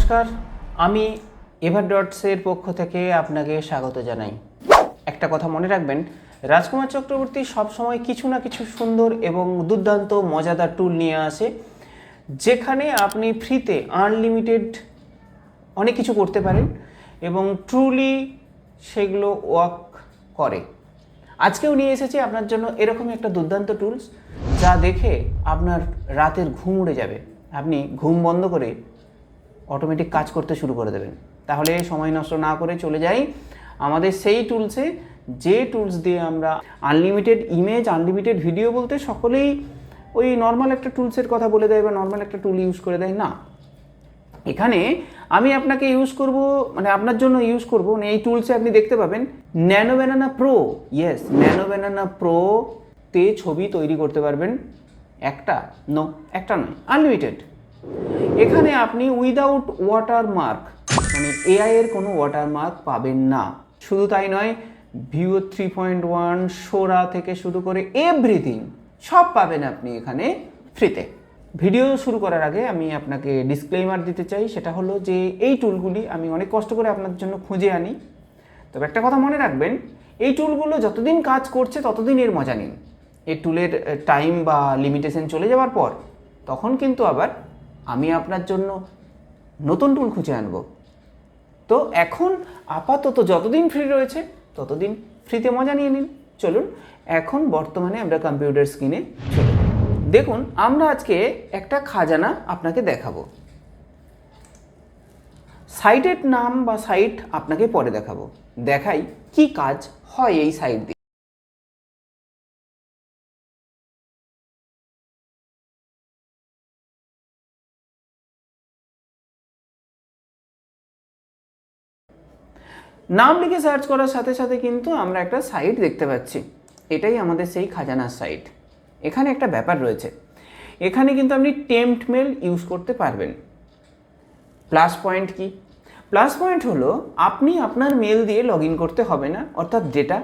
নমস্কার, আমি এভারডটসের পক্ষ থেকে আপনাকে স্বাগত জানাই। একটা কথা মনে রাখবেন, রাজকুমার চক্রবর্তী সবসময় কিছু না কিছু সুন্দর এবং দুর্দান্ত মজাদার টুল নিয়ে আসে, যেখানে আপনি ফ্রিতে আনলিমিটেড অনেক কিছু করতে পারেন এবং ট্রুলি সেগুলো ওয়ার্ক করে। আজকেও নিয়ে এসেছি আপনার জন্য এরকমই একটা দুর্দান্ত টুলস, যা দেখে আপনার রাতের ঘুম উড়ে যাবে। আপনি ঘুম বন্ধ করে অটোমেটিক কাজ করতে শুরু করে দেবেন। তাহলে সময় নষ্ট না করে চলে যাই আমাদের সেই টুলসে, যে টুলস দিয়ে আমরা আনলিমিটেড ইমেজ, আনলিমিটেড ভিডিও বলতে সকলেই ওই নর্মাল একটা টুলসের কথা বলে দেয় বা নর্মাল একটা টুল ইউজ করে দেয় না। এখানে আমি আপনাকে ইউজ করব, মানে আপনার জন্য ইউজ করব, মানে এই টুলসে আপনি দেখতে পাবেন nano banana pro. Yes, nano banana প্রোতে ছবি তৈরি করতে পারবেন। একটা নয়, আনলিমিটেড। এখানে আপনি উইদাউট ওয়াটারমার্ক, মানে এআই এর কোনো ওয়াটারমার্ক পাবেন না। শুধু তাই নয়, ভিভো 3.1 সোরা থেকে শুরু করে এভরিথিং সব পাবেন আপনি এখানে ফ্রিতে। ভিডিও শুরু করার আগে আমি আপনাকে ডিসক্লেইমার দিতে চাই, সেটা হলো যে এই টুলগুলি আমি অনেক কষ্ট করে আপনার জন্য খুঁজে আনি। তবে একটা কথা মনে রাখবেন, এই টুলগুলো যতদিন কাজ করছে ততদিন এর মজা নিন। এই টুলের টাইম বা লিমিটেশন চলে যাওয়ার পর তখন কিন্তু আবার আমি আপনার জন্য নতুন টুল খুঁজে আনব। তো এখন আপাতত যতদিন ফ্রি রয়েছে ততদিন ফ্রিতে মজা নিয়ে নিন। চলুন এখন বর্তমানে আমরা কম্পিউটার স্ক্রিনে চলে যাই। দেখুন, আমরা আজকে একটা খাজানা আপনাকে দেখাবো। সাইটের নাম বা সাইট আপনাকে পরে দেখাবো, দেখাই কি কাজ হয় এই সাইট দিয়ে। নাম লিখে সার্চ করার সাথে সাথে কিন্তু আমরা একটা সাইট দেখতে পাচ্ছি। এটাই আমাদের সেই খাজানার সাইট। এখানে একটা ব্যাপার রয়েছে, এখানে কিন্তু আপনি টেম্পড মেল ইউজ করতে পারবেন। প্লাস পয়েন্ট কি? প্লাস পয়েন্ট হলো আপনি আপনার মেল দিয়ে লগ ইন করতে হবে না, অর্থাৎ ডেটা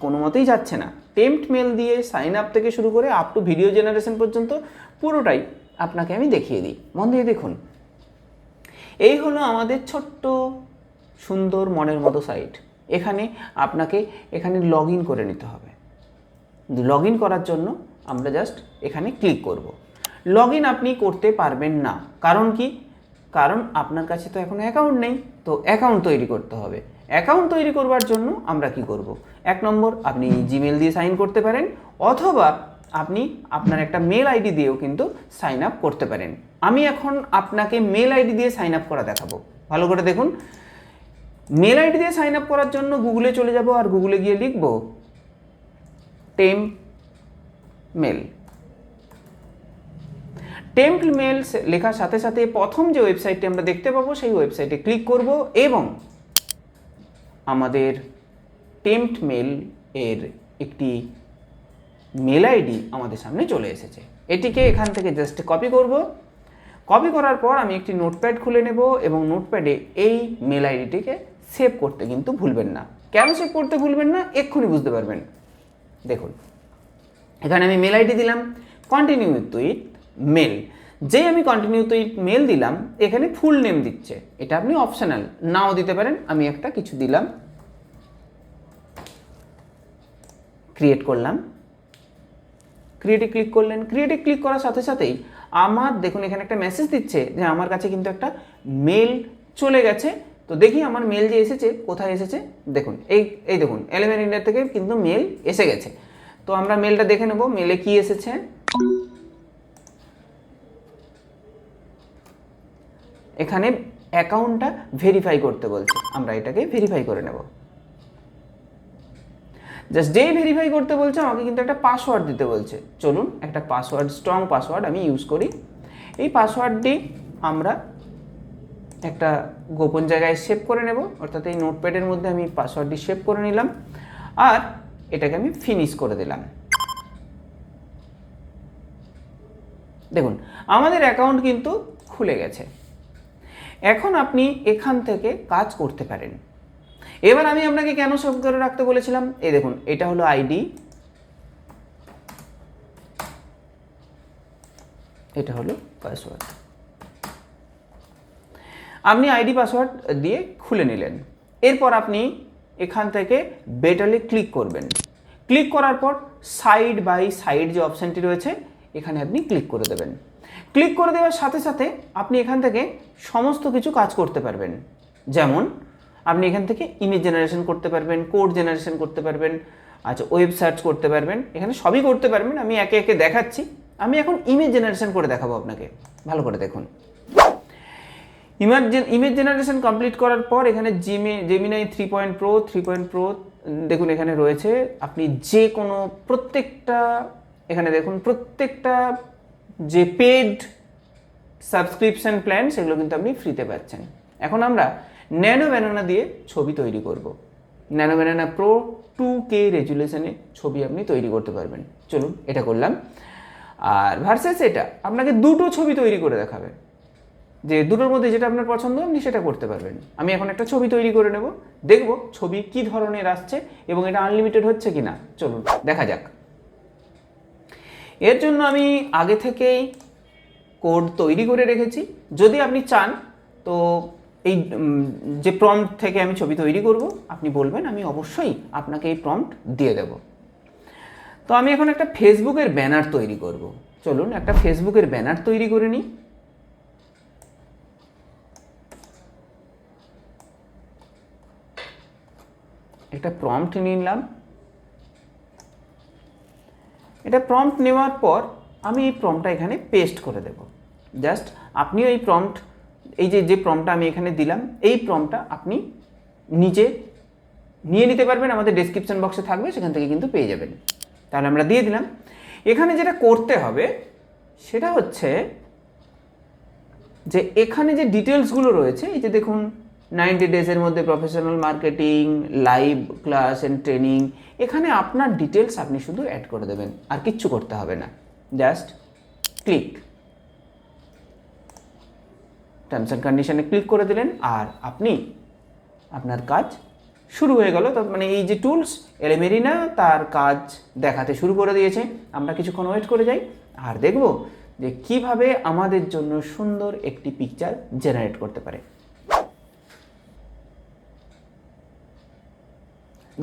কোনো মতেই যাচ্ছে না। টেম্পড মেল দিয়ে সাইন আপ থেকে শুরু করে আপ টু ভিডিও জেনারেশন পর্যন্ত পুরোটাই আপনাকে আমি দেখিয়ে দিই। মন দিয়ে দেখুন, এই হলো আমাদের ছোট্ট সুন্দর মনের মতো সাইট। এখানে আপনাকে লগ ইন করে নিতে হবে। লগ ইন করার জন্য আমরা জাস্ট এখানে ক্লিক করব। লগ ইন আপনি করতে পারবেন না, কারণ কি? কারণ আপনার কাছে তো এখনো অ্যাকাউন্ট নেই। তো অ্যাকাউন্ট তৈরি করতে হবে। অ্যাকাউন্ট তৈরি করবার জন্য আমরা কি করব? 1 নম্বর, আপনি জিমেল দিয়ে সাইন করতে পারেন, অথবা আপনি আপনার একটা মেল আইডি দিয়েও কিন্তু সাইন আপ করতে পারেন। আমি এখন আপনাকে মেল আইডি দিয়ে সাইন আপ করা দেখাবো। ভালো করে দেখুন। মেল আইডি দিয়ে সাইন আপ করার জন্য গুগলে চলে যাব, আর গুগলে গিয়ে লিখব টেম্প মেল। টেম্প মেল লেখার সাথে সাথে প্রথম যে ওয়েবসাইটটি আমরা দেখতে পাবো সেই ওয়েবসাইটে ক্লিক করব এবং আমাদের টেম্প মেল এর একটি মেল আইডি আমাদের সামনে চলে এসেছে। এটিকে এখান থেকে জাস্ট কপি করব। কপি করার পর আমি একটি নোটপ্যাড খুলে নেব এবং নোটপ্যাডে এই মেল আইডিটিকে সেভ করতে কিন্তু ভুলবেন না। কেন সেভ করতে ভুলবেন না এক্ষুনি বুঝতে পারবেন। দেখুন, এখানে আমি মেল আইডি দিলাম কন্টিনিউ উইথ মেল। যেই আমি কন্টিনিউ উইথ মেল দিলাম, এখানে ফুল নেম দিচ্ছে। এটা আপনি অপশনাল নাও দিতে পারেন। আমি একটা কিছু দিলাম, ক্রিয়েট করলাম। ক্রিয়েটে ক্লিক করলেন। ক্রিয়েটে ক্লিক করার সাথে সাথেই আমার দেখুন এখানে একটা মেসেজ দিচ্ছে যে আমার কাছে কিন্তু একটা মেল চলে গেছে। তো দেখি আমার মেল যে এসেছে কোথায় এসেছে। দেখুন এই দেখুন 11 ইন্ডিয়া থেকে কিন্তু মেল এসে গেছে। তো আমরা মেলটা দেখে নেব, মেলে কি এসেছে। এখানে অ্যাকাউন্টটা ভেরিফাই করতে বলছে, আমরা এটাকে ভেরিফাই করে নেব। জাস্ট যেই ভেরিফাই করতে বলছে আমাকে কিন্তু একটা পাসওয়ার্ড দিতে বলছে। চলুন একটা পাসওয়ার্ড, স্ট্রং পাসওয়ার্ড আমি ইউজ করি। এই পাসওয়ার্ডটি আমরা একটা গোপন জায়গায় সেভ করে নেব, অর্থাৎ এই নোটপ্যাডের মধ্যে আমি পাসওয়ার্ডটি সেভ করে নিলাম আর এটাকে আমি ফিনিশ করে দিলাম। দেখুন আমাদের অ্যাকাউন্ট কিন্তু খুলে গেছে। এখন আপনি এখান থেকে কাজ করতে পারেন। এবার আমি আপনাকে কেন সেভ করে রাখতে বলেছিলাম, এই দেখুন এটা হলো আইডি, এটা হলো পাসওয়ার্ড। আপনি আইডি পাসওয়ার্ড দিয়ে খুলে নিলেন। এরপর আপনি এখান থেকে বেটালে ক্লিক করবেন। ক্লিক করার পর সাইড বাই সাইড যে অপশানটি রয়েছে এখানে আপনি ক্লিক করে দেবেন। ক্লিক করে দেওয়ার সাথে সাথে আপনি এখান থেকে সমস্ত কিছু কাজ করতে পারবেন। যেমন আপনি এখান থেকে ইমেজ জেনারেশন করতে পারবেন, কোড জেনারেশন করতে পারবেন, আচ্ছা ওয়েব সার্চ করতে পারবেন, এখানে সবই করতে পারবেন। আমি একে একে দেখাচ্ছি। আমি এখন ইমেজ জেনারেশন করে দেখাবো আপনাকে, ভালো করে দেখুন। ইমেজ জেনারেশন কমপ্লিট করার পর এখানে জেমিনাই 3 Pro দেখুন এখানে রয়েছে। আপনি যে কোনো প্রত্যেকটা এখানে দেখুন প্রত্যেকটা যে পেড সাবস্ক্রিপশন প্ল্যান সেগুলো কিন্তু আপনি ফ্রিতে পাচ্ছেন। এখন আমরা ন্যানো ব্যানানা দিয়ে ছবি তৈরি করব। ন্যানো ব্যানানা প্রো 2K রেজুলেশনে ছবি আপনি তৈরি করতে পারবেন। চলুন এটা করলাম। আর ভার্সেস এটা আপনাকে দুটো ছবি তৈরি করে দেখাবে, যে দুটোর মধ্যে যেটা আপনার পছন্দ আপনি সেটা করতে পারবেন। আমি এখন একটা ছবি তৈরি করে নেব, দেখব ছবি কি ধরনের আসছে এবং এটা আনলিমিটেড হচ্ছে কি না। চলুন দেখা যাক। এর জন্য আমি আগে থেকেই কোড তৈরি করে রেখেছি। যদি আপনি চান তো এই যে প্রম্পট থেকে আমি ছবি তৈরি করব আপনি বলবেন, আমি অবশ্যই আপনাকে এই প্রম্পট দিয়ে দেব। তো আমি এখন একটা ফেসবুকের ব্যানার তৈরি করব। চলুন একটা ফেসবুকের ব্যানার তৈরি করে নিই। একটা প্রম্পট নিলাম। এটা প্রম্পট নেওয়ার পর আমি এই প্রম্পটটা এখানে পেস্ট করে দেব। জাস্ট আপনিও এই প্রম্পট, এই যে প্রম্পটটা আমি এখানে দিলাম, এই প্রম্পটটা আপনি নিজে নিয়ে নিতে পারবেন, আমাদের ডেসক্রিপশন বক্সে থাকবে, সেখান থেকে কিন্তু পেয়ে যাবেন। তাহলে আমরা দিয়ে দিলাম। এখানে যেটা করতে হবে সেটা হচ্ছে যে এখানে যে ডিটেলসগুলো রয়েছে, এই যে দেখুন 90 ডেজের মধ্যে professional marketing, live class and training, এখানে আপনার ডিটেলস আপনি শুধু অ্যাড করে দেবেন, আর কিচ্ছু করতে হবে না। জাস্ট ক্লিক, টার্মস অ্যান্ড কন্ডিশনে ক্লিক করে দিলেন আর আপনি আপনার কাজ শুরু হয়ে গেল। তার মানে এই যে টুলস এলেমেরিনা তার কাজ দেখাতে শুরু করে দিয়েছে। আমরা কিছুক্ষণ ওয়েট করে যাই আর দেখব যে কিভাবে আমাদের জন্য সুন্দর একটি পিকচার জেনারেট করতে পারে।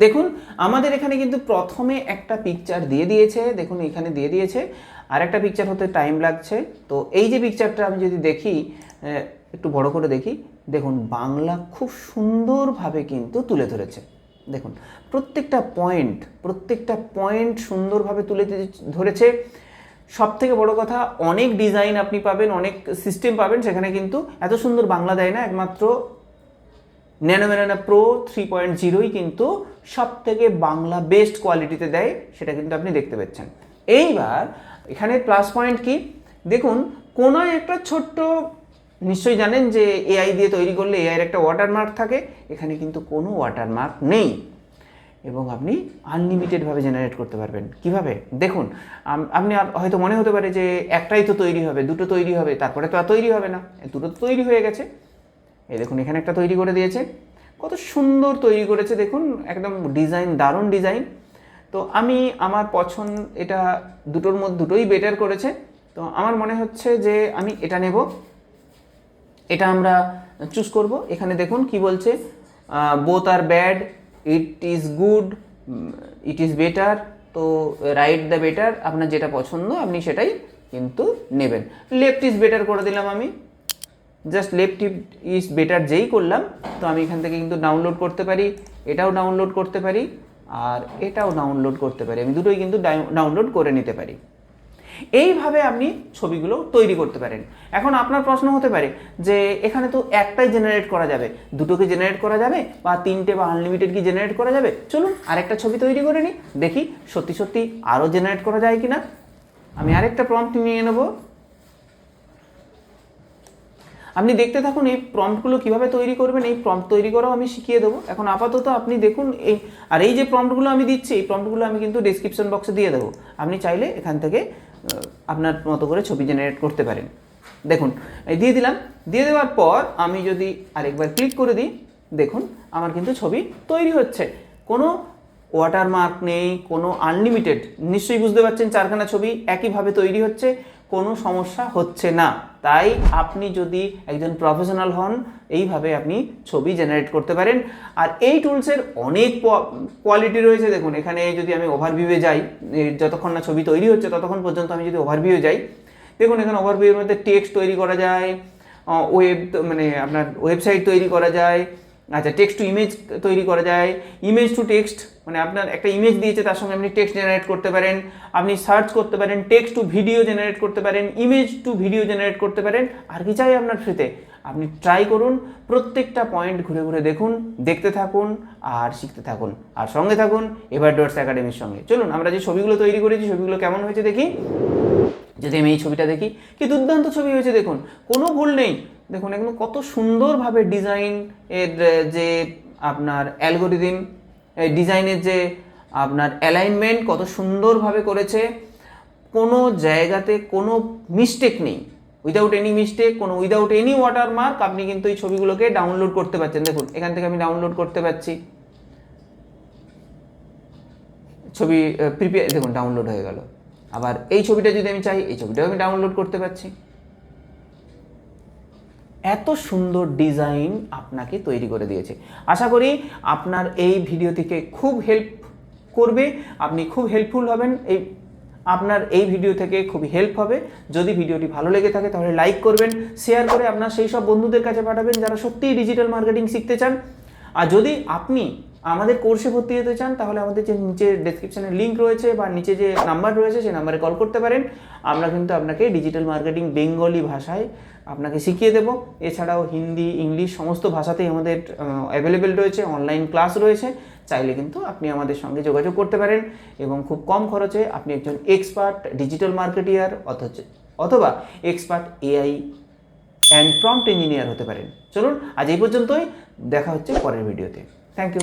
দেখুন আমাদের এখানে কিন্তু প্রথমে একটা পিকচার দিয়ে দিয়েছে, দেখুন এখানে দিয়ে দিয়েছে, আর একটা পিকচার হতে টাইম লাগছে। তো এই যে পিকচারটা আমি যদি দেখি, একটু বড় করে দেখি, দেখুন বাংলা খুব সুন্দরভাবে কিন্তু তুলে ধরেছে। দেখুন প্রত্যেকটা পয়েন্ট সুন্দরভাবে তুলে ধরেছে। সব থেকে বড় কথা, অনেক ডিজাইন আপনি পাবেন, অনেক সিস্টেম পাবেন, সেখানে কিন্তু এত সুন্দর বাংলা দেয় না। একমাত্র ন্যানো ব্যানানা প্রো 3.0ই কিন্তু সব থেকে বাংলা বেস্ট কোয়ালিটিতে দেয়, সেটা কিন্তু আপনি দেখতে পাচ্ছেন। এইবার এখানে প্লাস পয়েন্ট কি দেখুন, কোনো একটা ছোট্ট, নিশ্চয়ই জানেন যে এআই দিয়ে তৈরি করলে এআইয়ের একটা ওয়াটারমার্ক থাকে, এখানে কিন্তু কোনো ওয়াটারমার্ক নেই এবং আপনি আনলিমিটেডভাবে জেনারেট করতে পারবেন। কিভাবে দেখুন, আপনি হয়তো মনে হতে পারে যে একটাই তো তৈরি হবে, দুটো তৈরি হবে, তারপরে তো আর তৈরি হবে না। দুটো তো তৈরি হয়ে গেছে। এই দেখুন এখানে একটা তৈরি করে দিয়েছে, কত সুন্দর তৈরি করেছে দেখুন, একদম ডিজাইন, দারুণ ডিজাইন। তো আমি আমার পছন্দ, এটা দুটোর মধ্যে দুটোই বেটার করেছে। তো আমার মনে হচ্ছে যে আমি এটা নেব, এটা আমরা চুজ করব। এখানে দেখুন কি বলছে, both are bad, it is good, it is better. তো রাইট দ্য বেটার, আপনার যেটা পছন্দ আপনি সেটাই কিন্তু নেবেন। লেফট ইজ বেটার করে দিলাম আমি, জাস্ট লেফট ইজ বেটার যেই করলাম, তো আমি এখান থেকে কিন্তু ডাউনলোড করতে পারি, এটাও ডাউনলোড করতে পারি আর এটাও ডাউনলোড করতে পারি। আমি দুটোই কিন্তু ডাউনলোড করে নিতে পারি। এইভাবে আপনি ছবিগুলো তৈরি করতে পারেন। এখন আপনার প্রশ্ন হতে পারে যে এখানে তো একটাই জেনারেট করা যাবে, দুটোকে জেনারেট করা যাবে, বা তিনটে বা আনলিমিটেড কি জেনারেট করা যাবে? চলুন আরেকটা ছবি তৈরি করে নিই, দেখি সত্যি সত্যি আরও জেনারেট করা যায় কিনা। আমি আরেকটা প্রম্পট নিয়ে নেব। আপনি দেখতে থাকুন এই প্রম্পটগুলো কীভাবে তৈরি করবেন। এই প্রম্পট তৈরি করাও আমি শিখিয়ে দেবো। এখন আপাতত আপনি দেখুন এই যে প্রম্পটগুলো আমি দিচ্ছি, এই প্রম্পটগুলো আমি কিন্তু ডেসক্রিপশন বক্সে দিয়ে দেবো। আপনি চাইলে এখান থেকে আপনার মতো করে ছবি জেনারেট করতে পারেন। দেখুন এই দিয়ে দিলাম। দিয়ে দেওয়ার পর আমি যদি আরেকবার ক্লিক করে দিই, দেখুন আমার কিন্তু ছবি তৈরি হচ্ছে। কোনো ওয়াটারমার্ক নেই, কোনো আনলিমিটেড, নিশ্চয়ই বুঝতে পারছেন চারখানা ছবি একইভাবে তৈরি হচ্ছে, কোনো সমস্যা হচ্ছে না। তাই আপনি যদি একজন প্রফেশনাল হন এইভাবে আপনি ছবি জেনারেট করতে পারেন। আর এই টুলসের অনেক কোয়ালিটি রয়েছে। দেখুন এখানে যদি আমি ওভারভিউয়ে যাই, যতক্ষণ না ছবি তৈরি হচ্ছে ততক্ষণ পর্যন্ত আমি যদি ওভারভিউ যাই, দেখুন এখানে ওভারভিউয়ের মধ্যে টেক্সট তৈরি করা যায়, ওয়েব মানে আপনার ওয়েবসাইট তৈরি করা যায়, আচ্ছা টেক্সট টু ইমেজ তৈরি করা যায়, ইমেজ টু টেক্সট মানে আপনার একটা ইমেজ দিয়েছে তার সঙ্গে আপনি টেক্সট জেনারেট করতে পারেন, আপনি সার্চ করতে পারেন, টেক্সট টু ভিডিও জেনারেট করতে পারেন, ইমেজ টু ভিডিও জেনারেট করতে পারেন। আর কি চাই আপনার ফ্রিতে? আপনি ট্রাই করুন, প্রত্যেকটা পয়েন্ট ঘুরে ঘুরে দেখুন, দেখতে থাকুন আর শিখতে থাকুন, আর সঙ্গে থাকুন এভার ডটস একাডেমির সঙ্গে। চলুন আমরা যে ছবিগুলো তৈরি করেছি সেগুলো কেমন হয়েছে দেখি। যদি আমি এই ছবিটা দেখি, কি দুর্দান্ত ছবি হয়েছে, দেখুন কোনো ভুল নেই। দেখুন একদম কত সুন্দরভাবে ডিজাইন এর যে আপনার অ্যালগোরিদম, ডিজাইনের যে আপনার অ্যালাইনমেন্ট কত সুন্দরভাবে করেছে, কোনো জায়গাতে কোনো মিস্টেক নেই, উইদাউট এনি মিস্টেক, কোনো উইদাউট এনি ওয়াটারমার্ক আপনি কিন্তু এই ছবিগুলোকে ডাউনলোড করতে পারছেন। দেখুন এখান থেকে আমি ডাউনলোড করতে পারছি ছবি, প্রিপেয়ার, দেখুন ডাউনলোড হয়ে গেল। আবার এই ছবিটা যদি আমি চাই, এই ছবিটাও আমি ডাউনলোড করতে পারছি। এত সুন্দর ডিজাইন আপনাকে তৈরি করে দিয়েছে। আশা করি আপনার এই ভিডিও থেকে খুব হেল্প করবে, আপনি খুব হেল্পফুল হবেন, আপনার এই ভিডিও থেকে খুবই হেল্প হবে। যদি ভিডিওটি ভালো লেগে থাকে তাহলে লাইক করবেন, শেয়ার করে আপনার সেই সব বন্ধুদের কাছে পাঠাবেন যারা সত্যিই ডিজিটাল মার্কেটিং শিখতে চান। আর যদি আপনি আমাদের কোর্সে ভর্তি হতে চান তাহলে আমাদের যে নিচে ডেসক্রিপশনে লিঙ্ক রয়েছে বা নিচে যে নাম্বার রয়েছে সেই নাম্বারে কল করতে পারেন। আমরা কিন্তু আপনাকে ডিজিটাল মার্কেটিং বেঙ্গলি ভাষায় আপনাকে শিখিয়ে দেব। এছাড়াও হিন্দি, ইংলিশ সমস্ত ভাষাতেই আমাদের অ্যাভেলেবেল রয়েছে, অনলাইন ক্লাস রয়েছে। চাইলে কিন্তু আপনি আমাদের সঙ্গে যোগাযোগ করতে পারেন এবং খুব কম খরচে আপনি একজন এক্সপার্ট ডিজিটাল মার্কেটিয়ার অথবা expert AI and prompt engineer হতে পারেন। চলুন আজ এই পর্যন্তই, দেখা হচ্ছে পরের ভিডিওতে। Thank you.